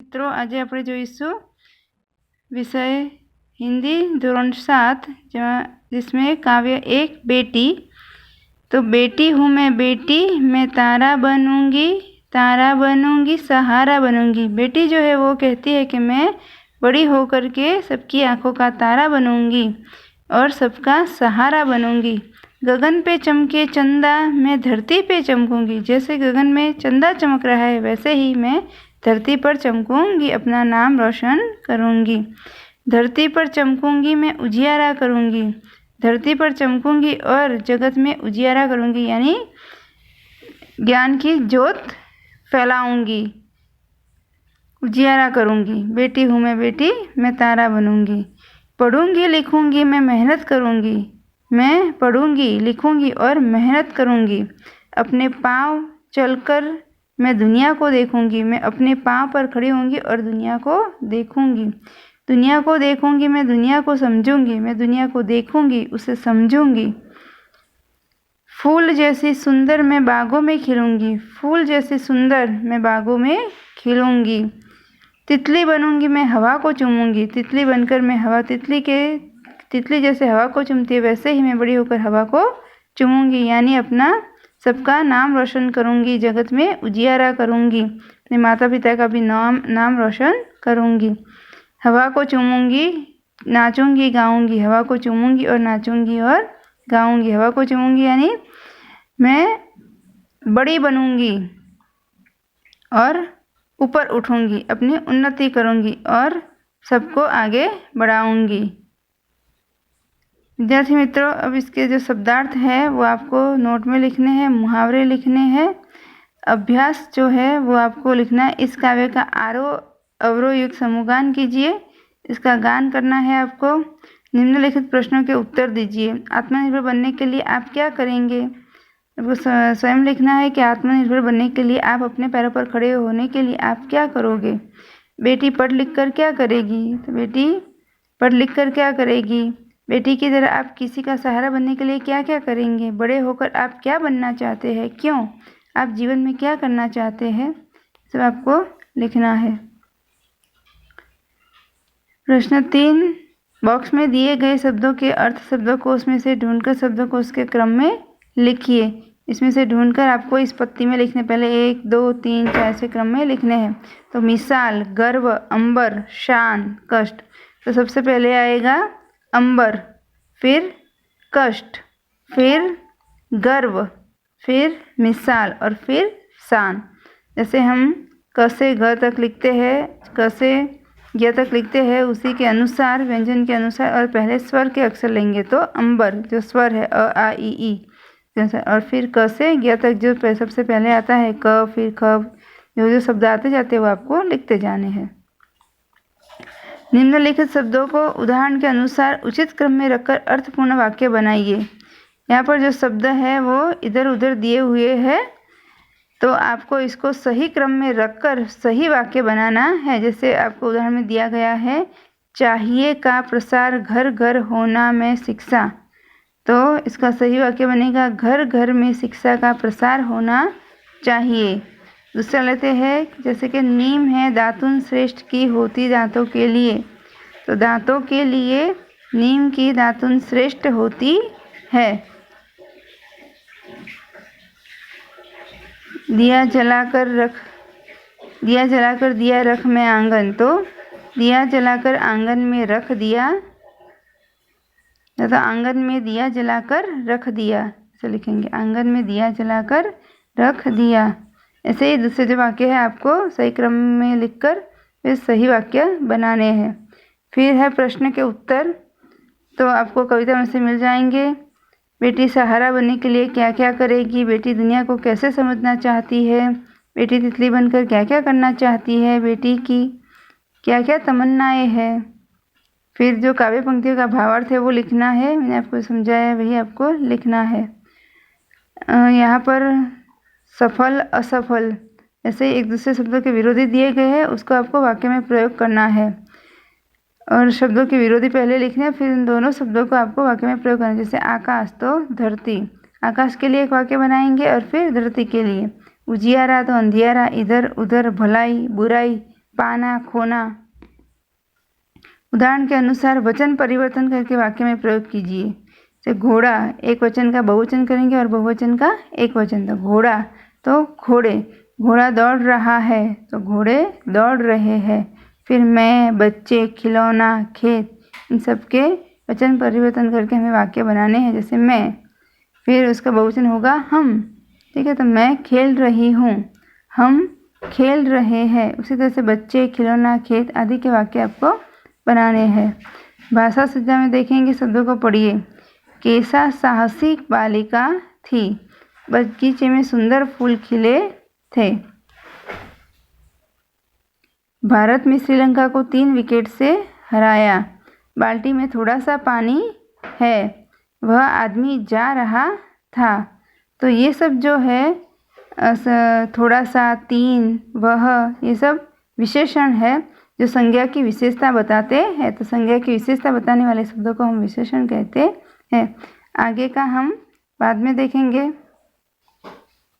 મિત્રો, આજે આપણે જોઈશું विषय हिंदी धोरण 7 जिसमें काव्य 1 बेटी। तो बेटी हूँ मैं बेटी, मैं तारा बनूंगी सहारा बनूंगी। बेटी जो है वो कहती है कि मैं बड़ी होकर के सबकी आंखों का तारा बनूंगी और सबका सहारा बनूंगी। गगन पे चमके चंदा, मैं धरती पे चमकूंगी। जैसे गगन में चंदा चमक रहा है वैसे ही मैं धरती पर चमकूंगी, अपना नाम रोशन करूंगी। धरती पर चमकूंगी, मैं उजियारा करूंगी। धरती पर चमकूंगी और जगत में उजियारा करूंगी, यानी ज्ञान की ज्योत फैलाऊंगी, उजियारा करूंगी। बेटी हूँ मैं बेटी, मैं तारा बनूंगी। पढ़ूंगी लिखूंगी, मैं मेहनत करूंगी। मैं पढ़ूंगी लिखूंगी और मेहनत करूंगी। अपने पाँव चलकर मैं दुनिया को देखूंगी। मैं अपने पाँव पर खड़ी होंगी और दुनिया को देखूंगी। दुनिया को देखूंगी, मैं दुनिया को समझूंगी। मैं दुनिया को देखूंगी, उसे समझूंगी। फूल जैसी सुंदर मैं बागों में खिलूंगी। फूल जैसी सुंदर मैं बागों में खिलूंगी। तितली बनूंगी, मैं हवा को चूमूंगी। तितली बनकर मैं हवा, तितली जैसे हवा को चूमती है वैसे ही मैं बड़ी होकर हवा को चूमूंगी, यानी अपना सबका नाम रोशन करूंगी, जगत में उजियारा करूंगी, अपने माता पिता का भी नाम रोशन करूंगी। हवा को चूमूंगी, नाचूंगी गाऊंगी। हवा को चूमूंगी और नाचूंगी और गाऊंगी। हवा को चूमूंगी यानी मैं बड़ी बनूंगी और ऊपर उठूंगी, अपनी उन्नति करूंगी और सबको आगे बढ़ाऊंगी। विद्यार्थी मित्रों, अब इसके जो शब्दार्थ है वो आपको नोट में लिखने हैं, मुहावरे लिखने हैं। अभ्यास जो है वो आपको लिखना है। इस काव्य का आरोह अवरोह युक्त समूहगान कीजिए। इसका गान करना है आपको। निम्नलिखित प्रश्नों के उत्तर दीजिए। आत्मनिर्भर बनने के लिए आप क्या करेंगे? आपको स्वयं लिखना है कि आत्मनिर्भर बनने के लिए आप अपने पैरों पर खड़े होने के लिए आप क्या करोगे। बेटी पढ़ लिख कर क्या करेगी? तो बेटी पढ़ लिख कर क्या करेगी? बेटी की तरह आप किसी का सहारा बनने के लिए क्या क्या करेंगे? बड़े होकर आप क्या बनना चाहते हैं? क्यों? आप जीवन में क्या करना चाहते हैं? सब आपको लिखना है। प्रश्न 3, बॉक्स में दिए गए शब्दों के अर्थ शब्दकोश में से ढूंढकर शब्दकोश के क्रम में लिखिए। इसमें से ढूंढकर आपको इस पत्ती में लिखने, पहले 1, 2, 3, 4 ऐसे क्रम में लिखने हैं। तो मिसाल, गर्व, अंबर, शान, कष्ट। तो सबसे पहले आएगा अंबर, फिर कष्ट, फिर गर्व, फिर मिसाल और फिर शान। जैसे हम क से ग तक लिखते हैं, क से य तक लिखते हैं, उसी के अनुसार व्यंजन के अनुसार और पहले स्वर के अक्षर लेंगे। तो अंबर जो स्वर है अ आ इ ई, और फिर क से य तक जो सबसे पहले आता है क, फिर ख, जो शब्द आते जाते हैं वो आपको लिखते जाने हैं। निम्नलिखित शब्दों को उदाहरण के अनुसार उचित क्रम में रखकर अर्थपूर्ण वाक्य बनाइए। यहाँ पर जो शब्द है वो इधर उधर दिए हुए हैं, तो आपको इसको सही क्रम में रखकर सही वाक्य बनाना है। जैसे आपको उदाहरण में दिया गया है, चाहिए का प्रसार घर घर होना में शिक्षा। तो इसका सही वाक्य बनेगा, घर घर में शिक्षा का प्रसार होना चाहिए। दूसरा लेते हैं, जैसे कि नीम है दातुन श्रेष्ठ की होती दांतों के लिए। तो दांतों के लिए नीम की दातुन श्रेष्ठ होती है। दिया जलाकर दिया रख में आंगन। तो दिया जलाकर आंगन में रख दिया, तो आंगन में दिया जलाकर रख दिया, ऐसे लिखेंगे, आंगन में दिया जलाकर रख दिया। ऐसे ही दूसरे जो वाक्य है आपको सही क्रम में लिखकर फिर सही वाक्य बनाने हैं। फिर है प्रश्न के उत्तर, तो आपको कविता में से मिल जाएंगे। बेटी सहारा बनने के लिए क्या क्या करेगी? बेटी दुनिया को कैसे समझना चाहती है? बेटी तितली बनकर क्या क्या करना चाहती है? बेटी की क्या क्या तमन्नाएं हैं? फिर जो काव्य पंक्तियों का भावार्थ है वो लिखना है। मैंने आपको समझाया वही आपको लिखना है। यहाँ पर सफल असफल ऐसे एक दूसरे शब्दों के विरोधी दिए गए हैं, उसको आपको वाक्य में प्रयोग करना है और शब्दों के विरोधी पहले लिखने हैं, फिर इन दोनों शब्दों को आपको वाक्य में प्रयोग करना है। जैसे आकाश तो धरती, आकाश के लिए एक वाक्य बनाएंगे और फिर धरती के लिए। उजियारा तो अंधियारा, इधर उधर भलाई बुराई पाना, खोना। उदाहरण के अनुसार वचन परिवर्तन करके वाक्य में प्रयोग कीजिए। जैसे घोड़ा, एक वचन का बहुवचन करेंगे और बहुवचन का एक वचन। तो घोड़ा तो घोड़े, घोड़ा दौड़ रहा है तो घोड़े दौड़ रहे हैं। फिर मैं, बच्चे, खिलौना, खेत, इन सब के वचन परिवर्तन करके हमें वाक्य बनाने हैं। जैसे मैं, फिर उसका बहुवचन होगा हम, ठीक है। तो मैं खेल रही हूँ, हम खेल रहे हैं। उसी तरह से बच्चे, खिलौना, खेत आदि के वाक्य आपको बनाने हैं। भाषा संज्ञा में देखेंगे, शब्दों को पढ़िए। केसा साहसिक बालिका थी, बगीचे में सुंदर फूल खिले थे। भारत में श्रीलंका को 3 विकेट से हराया। बाल्टी में थोड़ा सा पानी है, वह आदमी जा रहा था। तो ये सब जो है थोड़ा सा, 3, वह, ये सब विशेषण है जो संज्ञा की विशेषता बताते हैं। तो संज्ञा की विशेषता बताने वाले शब्दों को हम विशेषण कहते हैं। आगे का हम बाद में देखेंगे।